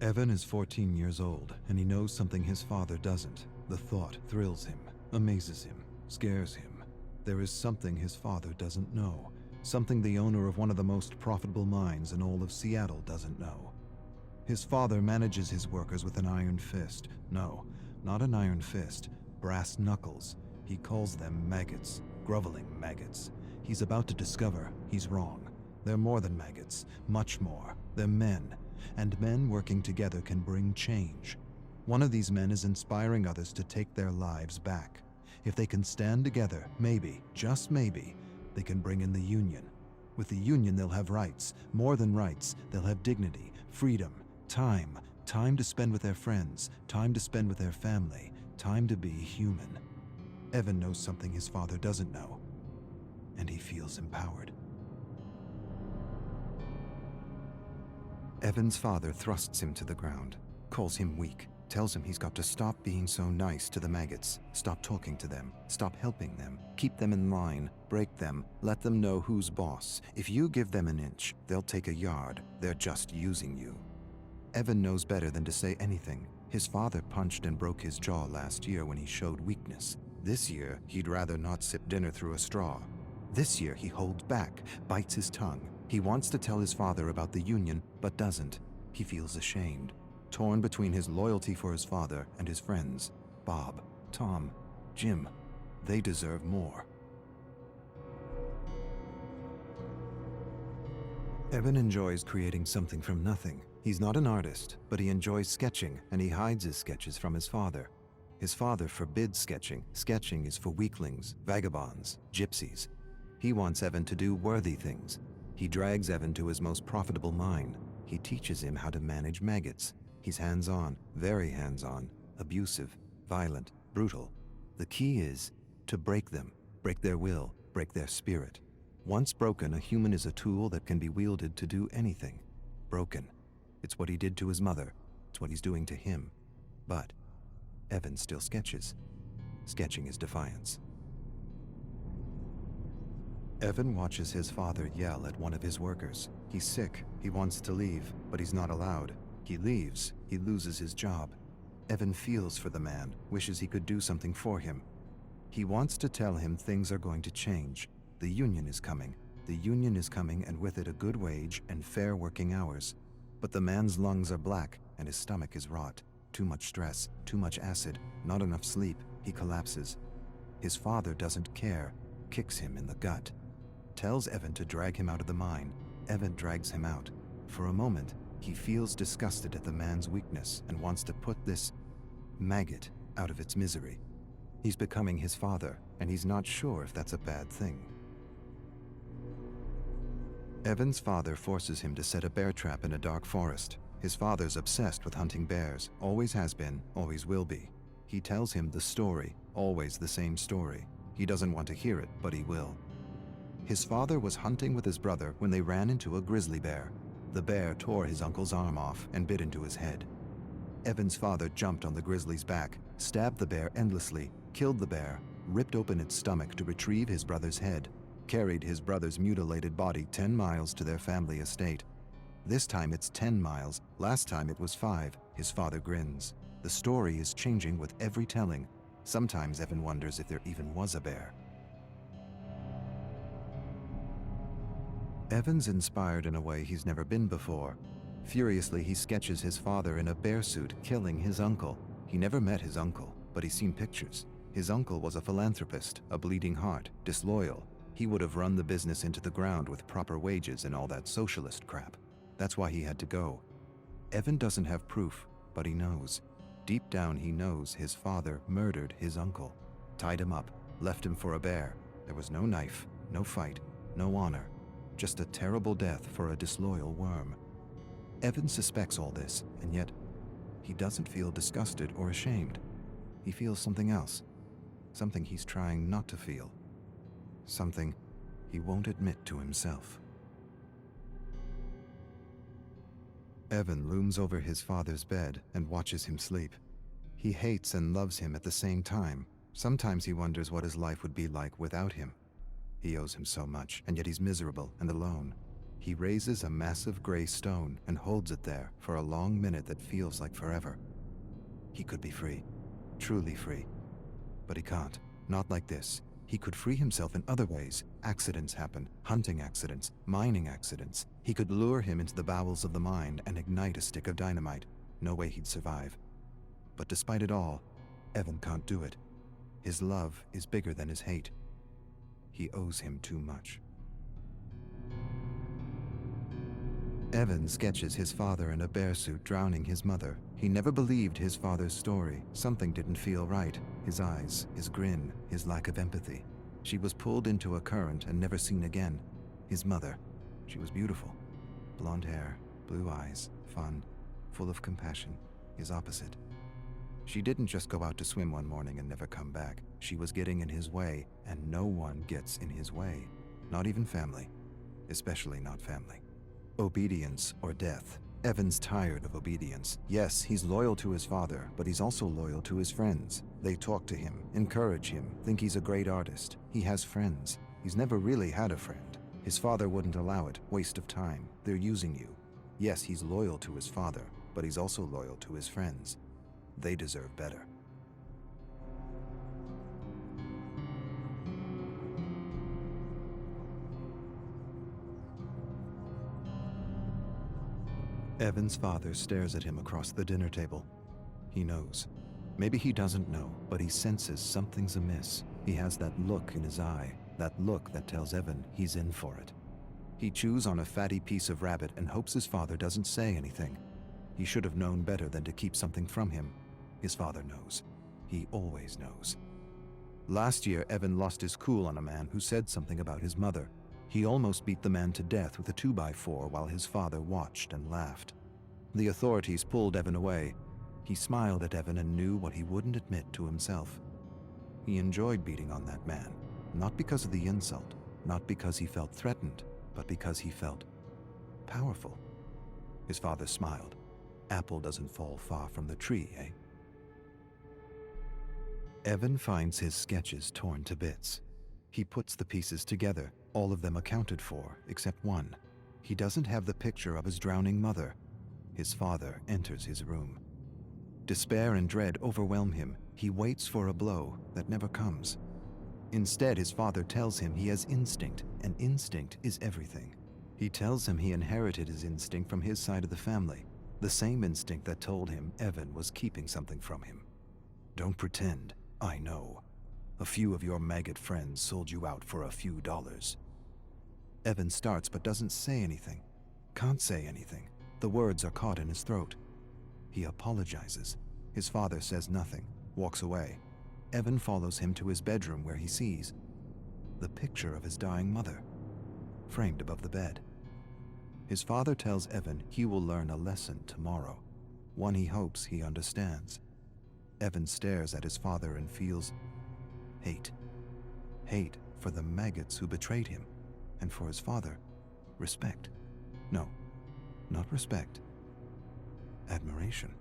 Evan is 14 years old, and he knows something his father doesn't. The thought thrills him, amazes him, scares him. There is something his father doesn't know, something the owner of one of the most profitable mines in all of Seattle doesn't know. His father manages his workers with an iron fist. No, not an iron fist, brass knuckles. He calls them maggots, groveling maggots. He's about to discover he's wrong. They're more than maggots, much more. They're men, and men working together can bring change. One of these men is inspiring others to take their lives back. If they can stand together, maybe, just maybe, they can bring in the union. With the union, they'll have rights, more than rights. They'll have dignity, freedom, time to spend with their friends, time to spend with their family, time to be human. Evan knows something his father doesn't know, and he feels empowered. Evan's father thrusts him to the ground, calls him weak, tells him he's got to stop being so nice to the maggots, stop talking to them, stop helping them, keep them in line, break them, let them know who's boss. If you give them an inch, they'll take a yard. They're just using you. Evan knows better than to say anything. His father punched and broke his jaw last year when he showed weakness. This year, he'd rather not sip dinner through a straw. This year, he holds back, bites his tongue. He wants to tell his father about the union, but doesn't. He feels ashamed, torn between his loyalty for his father and his friends. Bob, Tom, Jim, they deserve more. Evan enjoys creating something from nothing. He's not an artist, but he enjoys sketching, and he hides his sketches from his father. His father forbids sketching. Sketching is for weaklings, vagabonds, gypsies. He wants Evan to do worthy things. He drags Evan to his most profitable mine. He teaches him how to manage maggots. He's hands-on, very hands-on, abusive, violent, brutal. The key is to break them, break their will, break their spirit. Once broken, a human is a tool that can be wielded to do anything. Broken. It's what he did to his mother. It's what he's doing to him. But Evan still sketches. Sketching is defiance. Evan watches his father yell at one of his workers. He's sick. He wants to leave, but he's not allowed. He leaves. He loses his job. Evan feels for the man, wishes he could do something for him. He wants to tell him things are going to change. The union is coming. The union is coming, and with it a good wage and fair working hours. But the man's lungs are black and his stomach is rot. Too much stress, too much acid, not enough sleep. He collapses. His father doesn't care, kicks him in the gut. Tells Evan to drag him out of the mine. Evan drags him out. For a moment, he feels disgusted at the man's weakness and wants to put this maggot out of its misery. He's becoming his father, and he's not sure if that's a bad thing. Evan's father forces him to set a bear trap in a dark forest. His father's obsessed with hunting bears, always has been, always will be. He tells him the story, always the same story. He doesn't want to hear it, but he will. His father was hunting with his brother when they ran into a grizzly bear. The bear tore his uncle's arm off and bit into his head. Evan's father jumped on the grizzly's back, stabbed the bear endlessly, killed the bear, ripped open its stomach to retrieve his brother's head, carried his brother's mutilated body 10 miles to their family estate. This time it's 10 miles, last time it was 5. His father grins. The story is changing with every telling. Sometimes Evan wonders if there even was a bear. Evan's inspired in a way he's never been before. Furiously, he sketches his father in a bear suit killing his uncle. He never met his uncle, but he's seen pictures. His uncle was a philanthropist, a bleeding heart, disloyal. He would have run the business into the ground with proper wages and all that socialist crap. That's why he had to go. Evan doesn't have proof, but he knows. Deep down he knows his father murdered his uncle, tied him up, left him for a bear. There was no knife, no fight, no honor, just a terrible death for a disloyal worm. Evan suspects all this, and yet he doesn't feel disgusted or ashamed. He feels something else, something he's trying not to feel, something he won't admit to himself. Evan looms over his father's bed and watches him sleep. He hates and loves him at the same time. Sometimes he wonders what his life would be like without him. He owes him so much, and yet he's miserable and alone. He raises a massive gray stone and holds it there for a long minute that feels like forever. He could be free, truly free. But he can't, not like this. He could free himself in other ways. Accidents happen, hunting accidents, mining accidents. He could lure him into the bowels of the mine and ignite a stick of dynamite. No way he'd survive. But despite it all, Evan can't do it. His love is bigger than his hate. He owes him too much. Evan sketches his father in a bear suit drowning his mother. He never believed his father's story. Something didn't feel right. His eyes, his grin, his lack of empathy. She was pulled into a current and never seen again. His mother, she was beautiful. Blonde hair, blue eyes, fun, full of compassion. His opposite. She didn't just go out to swim one morning and never come back. She was getting in his way, and no one gets in his way. Not even family. Especially not family. Obedience or death. Evan's tired of obedience. Yes, he's loyal to his father, but he's also loyal to his friends. They talk to him, encourage him, think he's a great artist. He has friends. He's never really had a friend. His father wouldn't allow it. Waste of time. They're using you. Yes, he's loyal to his father, but he's also loyal to his friends. They deserve better. Evan's father stares at him across the dinner table. He knows. Maybe he doesn't know, but he senses something's amiss. He has that look in his eye, that look that tells Evan he's in for it. He chews on a fatty piece of rabbit and hopes his father doesn't say anything. He should have known better than to keep something from him. His father knows. He always knows. Last year, Evan lost his cool on a man who said something about his mother. He almost beat the man to death with a 2x4 while his father watched and laughed. The authorities pulled Evan away. He smiled at Evan and knew what he wouldn't admit to himself. He enjoyed beating on that man, not because of the insult, not because he felt threatened, but because he felt powerful. His father smiled. Apple doesn't fall far from the tree, eh? Evan finds his sketches torn to bits. He puts the pieces together, all of them accounted for, except one. He doesn't have the picture of his drowning mother. His father enters his room. Despair and dread overwhelm him. He waits for a blow that never comes. Instead, his father tells him he has instinct, and instinct is everything. He tells him he inherited his instinct from his side of the family, the same instinct that told him Evan was keeping something from him. Don't pretend, I know. A few of your maggot friends sold you out for a few dollars. Evan starts but doesn't say anything. Can't say anything. The words are caught in his throat. He apologizes. His father says nothing, walks away. Evan follows him to his bedroom where he sees the picture of his dying mother, framed above the bed. His father tells Evan he will learn a lesson tomorrow, one he hopes he understands. Evan stares at his father and feels hate. Hate for the maggots who betrayed him, and for his father, respect. No, not respect. Admiration.